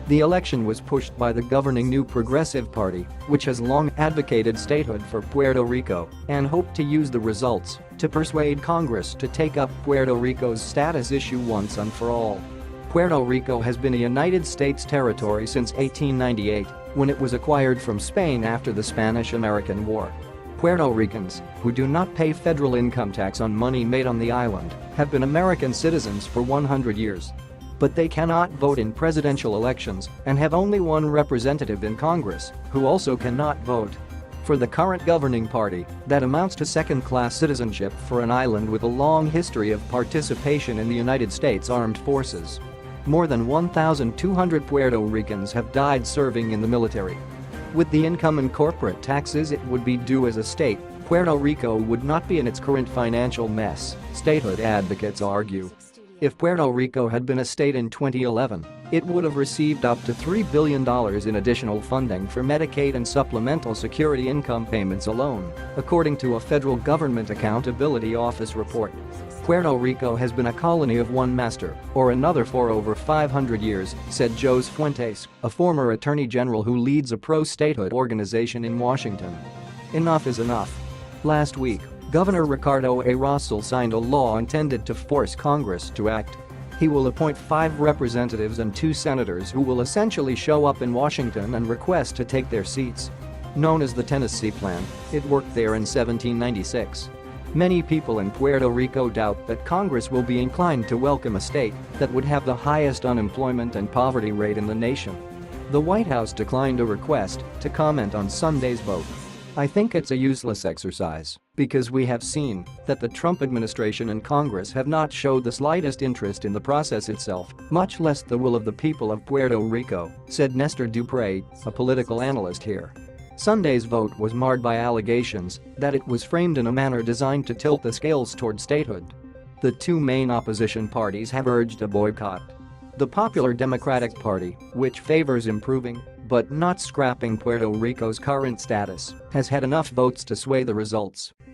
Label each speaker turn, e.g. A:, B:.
A: The election was pushed by the governing New Progressive Party, which has long advocated statehood for Puerto Rico and hoped to use the results to persuade Congress to take up Puerto Rico's status issue once and for all. Puerto Rico has been a United States territory since 1898, when it was acquired from Spain after the Spanish-American War. Puerto Ricans, who do not pay federal income tax on money made on the island, have been American citizens for 100 years. But they cannot vote in presidential elections and have only one representative in Congress, who also cannot vote. For the current governing party, that amounts to second-class citizenship for an island with a long history of participation in the United States Armed Forces. More than 1,200 Puerto Ricans have died serving in the military. With the income and corporate taxes it would be due as a state, Puerto Rico would not be in its current financial mess, statehood advocates argue. If Puerto Rico had been a state in 2011, it would have received up to $3 billion in additional funding for Medicaid and supplemental security income payments alone, according to a federal government accountability office report. Puerto Rico has been a colony of one master or another for over 500 years, said Jose Fuentes, a former attorney general who leads a pro-statehood organization in Washington. Enough is enough. Last week, Governor Ricardo A. Rosell signed a law intended to force Congress to act. He will appoint 5 representatives and 2 senators who will essentially show up in Washington and request to take their seats. Known as the Tennessee Plan, it worked there in 1796. Many people in Puerto Rico doubt that Congress will be inclined to welcome a state that would have the highest unemployment and poverty rate in the nation. The White House declined a request to comment on Sunday's vote. I think it's a useless exercise because we have seen that the Trump administration and Congress have not showed the slightest interest in the process itself, much less the will of the people of Puerto Rico, said Nestor Dupre, a political analyst here. Sunday's vote was marred by allegations that it was framed in a manner designed to tilt the scales toward statehood. The 2 main opposition parties have urged a boycott. The Popular Democratic Party, which favors improving but not scrapping Puerto Rico's current status, has had enough votes to sway the results.